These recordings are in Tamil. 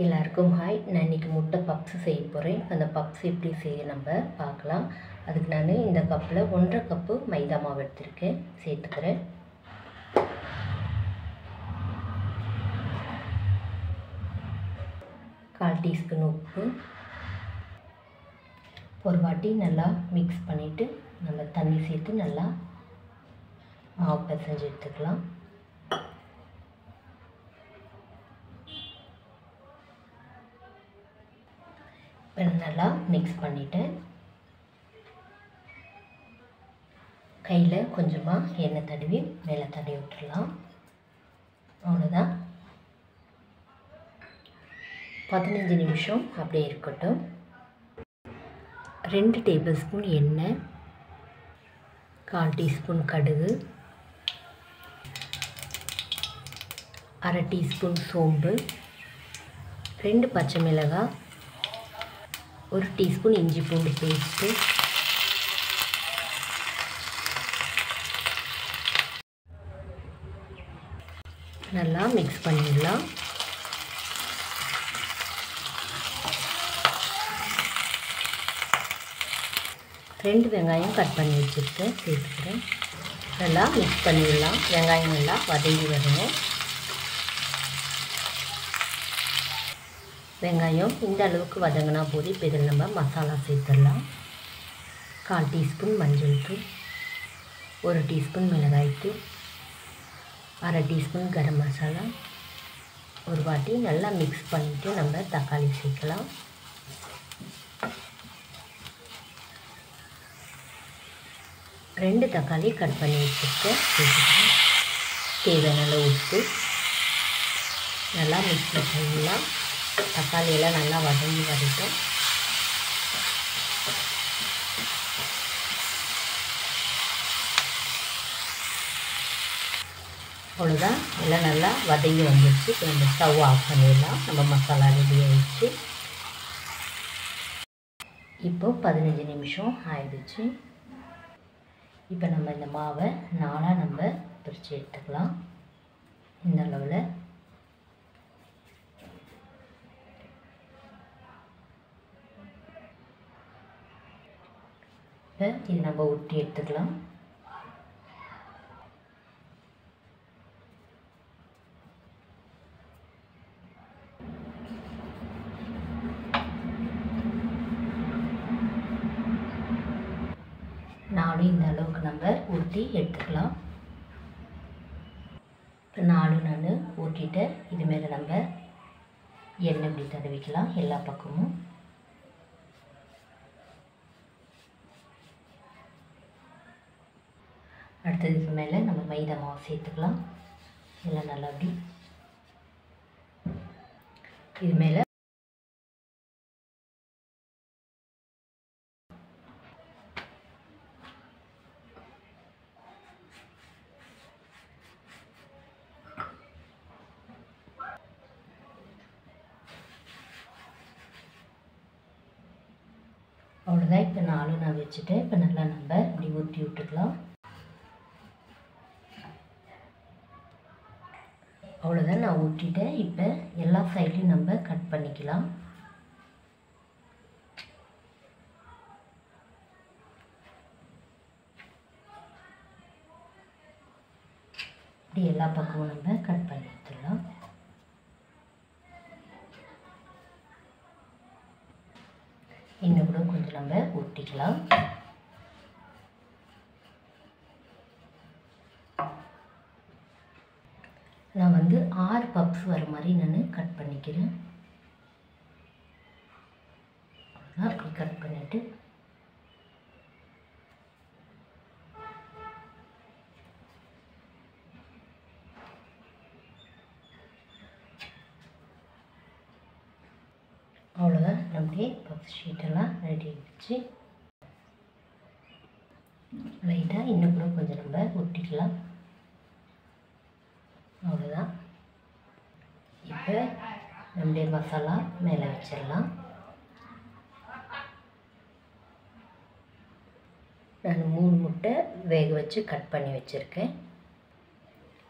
எல்லாருக்கும் ஹாய். நான் இன்றைக்கி முட்டை பப்ஸ் செய்ய போகிறேன். அந்த பப்ஸ் எப்படி செய்ய நம்ம பார்க்கலாம். அதுக்கு நான் இந்த கப்பில் 1.5 கப்பு மைதா மாவு எடுத்திருக்கேன், சேர்த்துக்கிறேன். கால் டீஸ்பூன் உப்பு. ஒரு வாட்டி நல்லா மிக்ஸ் பண்ணிவிட்டு நம்ம தண்ணி சேர்த்து நல்லா மாவு பிசைஞ்சு எடுத்துக்கலாம். நல்லா மிக்ஸ் பண்ணிவிட்டேன். கையில் கொஞ்சமாக எண்ணெய் தடவி மேலே தடவி விட்டுடலாம். அவ்வளோதான். 15 நிமிஷம் அப்படியே இருக்கட்டும். 2 டேபிள் ஸ்பூன் எண்ணெய், 1/4 டீஸ்பூன் கடுகு, 1/2 டீஸ்பூன் சோம்பு, 2 பச்சை மிளகாய், 1 டீஸ்பூன் இஞ்சி பூண்டு பேஸ்ட்டு, நல்லா மிக்ஸ் பண்ணிடலாம். ரெண்டு வெங்காயம் கட் பண்ணி வச்சுருக்கேன், சேர்த்துக்கிறேன். நல்லா மிக்ஸ் பண்ணிடலாம். வெங்காயம் நல்லா வதங்கி வரணும். வெங்காயம் இந்த அளவுக்கு வதங்கினா போதும். இப்போ இதில் நம்ம மசாலா சேர்த்துடலாம். 1/4 டீஸ்பூன் மஞ்சள் தூள், 1 டீஸ்பூன் மிளகாய்த்தூள், 1/2 டீஸ்பூன் கரம் மசாலா. ஒரு வாட்டி நல்லா மிக்ஸ் பண்ணிவிட்டு நம்ம தக்காளி சேர்க்கலாம். ரெண்டு தக்காளி கட் பண்ணி வச்சுருக்கேன், சேர்த்துக்கிறேன். தேவையான உப்பு. நல்லா மிக்ஸ் பண்ணிடலாம். தக்காளியெல்லாம் நல்லா வதங்கி வரட்டும். அவ்வளோதான், எல்லாம் நல்லா வதங்கி வந்துடுச்சு. இப்போ நம்ம ஸ்டவ் ஆஃப் பண்ணிடலாம். நம்ம மசாலா ரெடி ஆகிடுச்சு. இப்போ 15 நிமிஷம் ஆயிடுச்சு. இப்போ நம்ம இந்த மாவை 4ஆக நம்ம பிரித்து எடுத்துக்கலாம். இந்த அளவில் இப்போ இது நம்ம ஊற்றி எடுத்துக்கலாம். நாலும் இந்த அளவுக்கு நம்ம ஊற்றி எடுத்துக்கலாம். இப்போ 4 நான் ஊற்றிட்டு இது மேலே நம்ம எண்ணெய் இப்படி தடவிக்கலாம் எல்லா பக்கமும். அடுத்ததுக்கு மேலே நம்ம மைதா மாவு சேர்த்துக்கலாம். எல்லாம் நல்லா அப்படி இது மேலே அவ்வளோதான். இப்போ 4 நான் வச்சுட்டேன். இப்போ நல்லா நம்ம இப்படி ஊற்றி விட்டுக்கலாம். அவ்வளோதான், நான் ஊற்றிட்டேன். இப்போ எல்லா சைட்லையும் நம்ம கட் பண்ணிக்கலாம். இப்படி எல்லா பக்கமும் நம்ம கட் பண்ணி எடுத்துடலாம். இன்னும் கூட கொஞ்சம் நம்ம ஊற்றிக்கலாம். நான் 6 பப்ஸ் வர மாதிரி நான் கட் பண்ணிக்கிறேன். அப்படி கட் பண்ணிவிட்டு அவ்வளோதான், நம்மளே பப்ஸ் ஷீட்டெல்லாம் ரெடி ஆகிடுச்சு. லைட்டாக இன்னும் கூட கொஞ்சம் நம்ம ஒட்டிக்கலாம். அவ்வளோதான். இப்போ நம்மளுடைய மசாலா மேலே வச்சிடலாம். நான் 3 முட்டை வேக வச்சு கட் பண்ணி வச்சுருக்கேன்.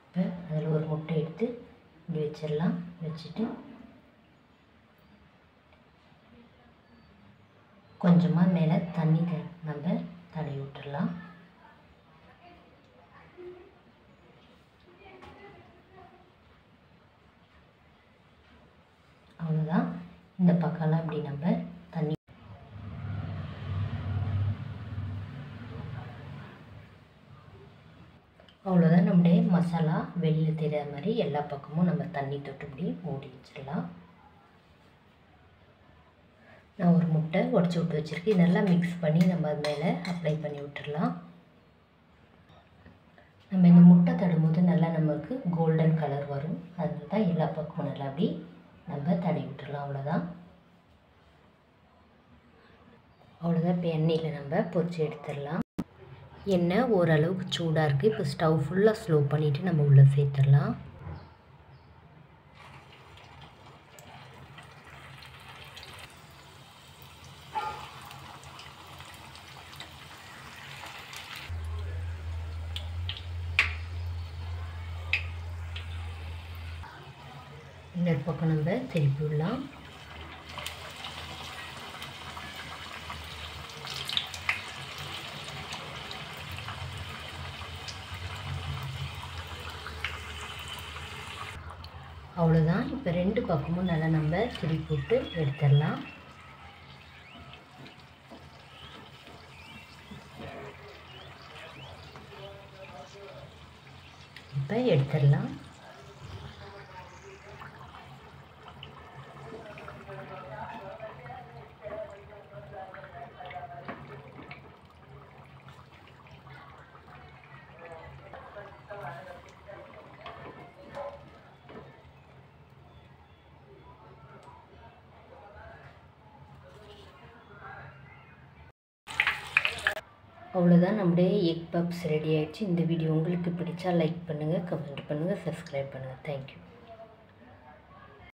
இப்போ அதில் ஒரு முட்டை எடுத்து இப்படி வச்சிடலாம். வச்சுட்டு கொஞ்சமாக மேலே தண்ணி நம்ம தடவி விட்டுடலாம். அவ்வளோதான். இந்த பக்கம்லாம் இப்படி நம்ம தண்ணி அவ்வளோதான். நம்முடைய மசாலா வெளியில் தெரியாத மாதிரி எல்லா பக்கமும் நம்ம தண்ணி தொட்டு இப்படி மூடி வச்சிடலாம். நான் ஒரு முட்டை உடச்சி விட்டு வச்சுருக்கேன். இதெல்லாம் மிக்ஸ் பண்ணி நம்ம அது மேலே அப்ளை பண்ணி விட்டுடலாம். நம்ம இந்த முட்டை தடும்போது நல்லா நமக்கு கோல்டன் கலர் வரும். அதனால தான் எல்லா பக்கமும் நல்லா அப்படி நம்ம தடவி விட்டுடலாம். அவ்வளோதான். இப்போ எண்ணெயில் நம்ம பொரிச்சு எடுத்துடலாம். எண்ணெய் ஓரளவுக்கு சூடாக இருக்குது. இப்போ ஸ்டவ் ஃபுல்லாக ஸ்லோ பண்ணிவிட்டு நம்ம உள்ளே சேர்த்துடலாம். இன்னொரு பக்கம் நம்ம திருப்பி விடலாம். அவ்வளோதான். இப்போ ரெண்டு பக்கமும் நல்லா நம்ம திருப்பி விட்டு எடுத்துடலாம். இப்போ எடுத்துடலாம். அவ்வளோதான். நம்முடைய எக் பப்ஸ் ரெடி ஆகிடுச்சு. இந்த வீடியோ உங்களுக்கு பிடிச்சா லைக் பண்ணுங்கள், கமெண்ட் பண்ணுங்கள், சப்ஸ்கிரைப் பண்ணுங்கள். தேங்க்யூ.